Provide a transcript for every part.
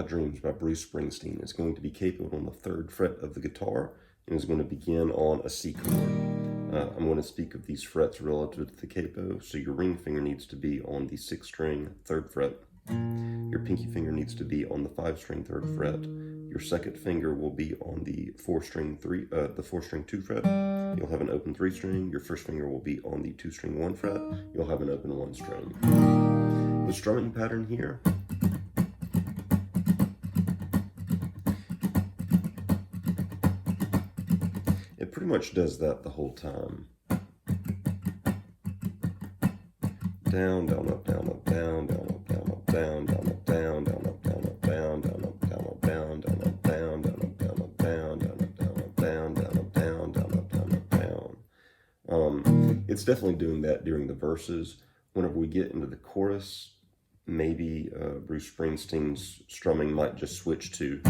Dreams by Bruce Springsteen is going to be capoed on the 3rd fret of the guitar and is going to begin on a C chord. I'm going to speak of these frets relative to the capo, so your ring finger needs to be on the 6th string, 3rd fret. Your pinky finger needs to be on the 5th string, 3rd fret. Your second finger will be on the 4th string, 2 fret. You'll have an open 3 string. Your first finger will be on the 2 string, 1 fret. You'll have an open 1 string. The strumming pattern here. It pretty much does that the whole time. Down, down, up, down, up, down, down, up, down, up, down, down, up, down, down, up, down, up, down, down, up, down, up, down, down, up, down, down, up, down, up, down, down, up, down, up, down, down, up, down, down, up, down, up, down. It's definitely doing that during the verses. Whenever we get into the chorus, maybe Bruce Springsteen's strumming might just switch to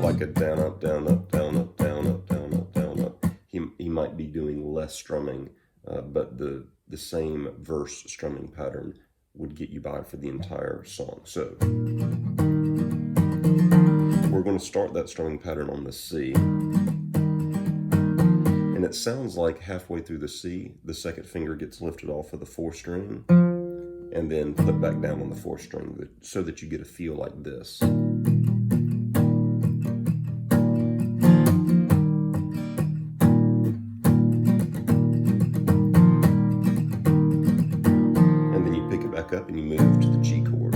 like a down, up, down, up, down, up, down, up, down, up, down, up. He might be doing less strumming, but the same verse strumming pattern would get you by for the entire song. So we're going to start that strumming pattern on the C. And it sounds like halfway through the C, the second finger gets lifted off of the 4th string and then put back down on the 4th string so that you get a feel like this. Up and you move to the G chord.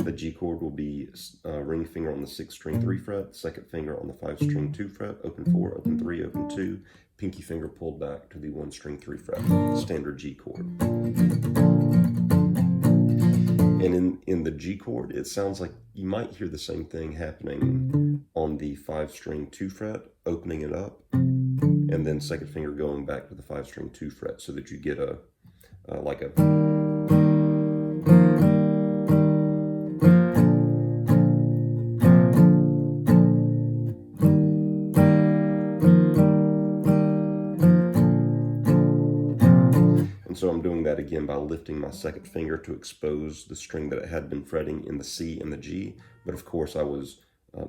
The G chord will be ring finger on the 6th string, 3 fret, second finger on the 5th string, 2 fret, open 4, open 3, open 2, pinky finger pulled back to the 1 string, 3 fret, standard G chord. And in the G chord, it sounds like you might hear the same thing happening on the 5th string, 2 fret, opening it up, and then second finger going back to the 5th string, 2 fret, so that you get a like a and so I'm doing that again by lifting my second finger to expose the string that it had been fretting in the C and the G, but of course I was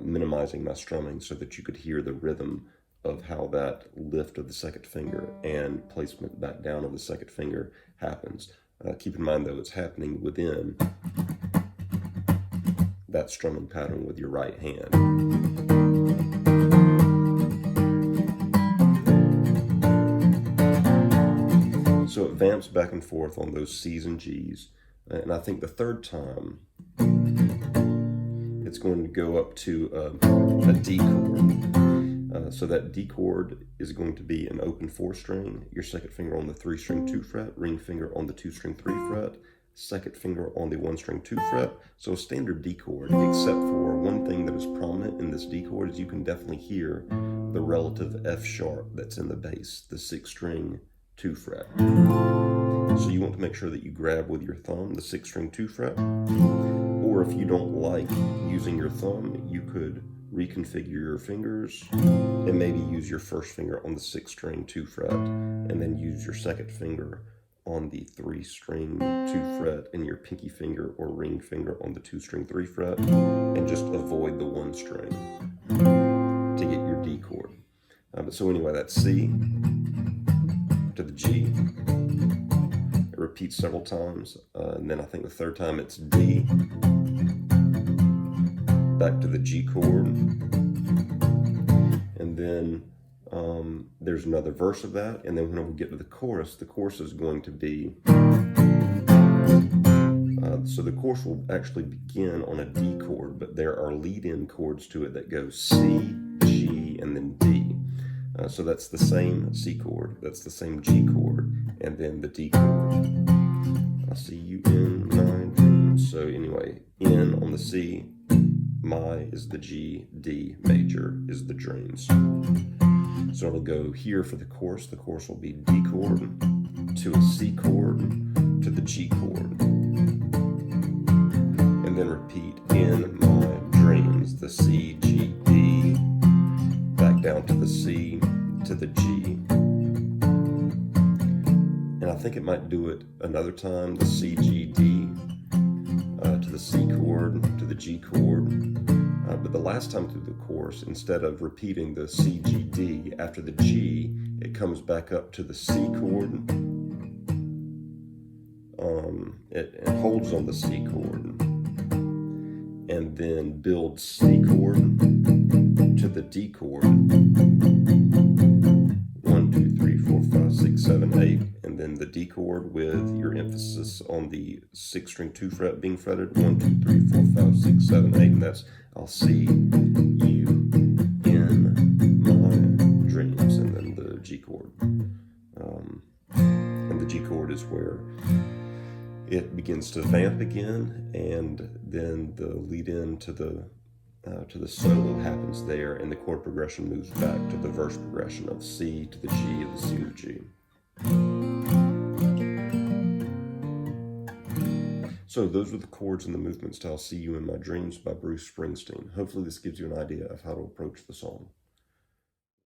minimizing my strumming so that you could hear the rhythm of how that lift of the second finger and placement back down of the second finger happens. Keep in mind though, it's happening within that strumming pattern with your right hand. So it vamps back and forth on those C's and G's, and I think the 3rd time it's going to go up to a D chord. So that D chord is going to be an open 4 string, your second finger on the 3 string, 2 fret, ring finger on the 2 string, 3 fret, second finger on the 1 string, 2 fret. So a standard D chord, except for one thing that is prominent in this D chord is you can definitely hear the relative F sharp that's in the bass, the 6th string, 2 fret. So you want to make sure that you grab with your thumb the 6th string, 2 fret, or if you don't like using your thumb, you could reconfigure your fingers and maybe use your first finger on the 6th string, 2 fret, and then use your second finger on the 3 string, 2 fret, and your pinky finger or ring finger on the 2 string, 3 fret, and just avoid the 1 string to get your D chord. So anyway, that's C to the G. It repeats several times, and then I think the 3rd time it's D, back to the G chord, and then there's another verse of that, and then when we get to the chorus is going to be, so the chorus will actually begin on a D chord, but there are lead-in chords to it that go C, G, and then D. So that's the same C chord, that's the same G chord, and then the D chord. I see you in my dreams. So anyway, in on the C, my is the G, D major is the dreams. So it'll go here for the chorus. The chorus will be D chord to a C chord to the G chord. And then repeat in my dreams, the C, G, D, back down to the C, to the G. And I think it might do it another time, the C, G, D, to the C chord, to the G chord. But the last time through the course, instead of repeating the C, G, D after the G, it comes back up to the C chord. It holds on the C chord and then builds C chord to the D chord. 1, 2, 3, 4, 5, 6, 7, 8, and then the D chord with your emphasis on the 6th string 2 fret being fretted. 1, 2, 3, 4, 5, 6, 7, 8, and that's I'll see you in my dreams, and then the G chord. And the G chord is where it begins to vamp again, and then the lead in to the solo happens there, and the chord progression moves back to the verse progression of C to the G, of the C to the G. So those are the chords and the movements to I'll See You in My Dreams by Bruce Springsteen. Hopefully this gives you an idea of how to approach the song.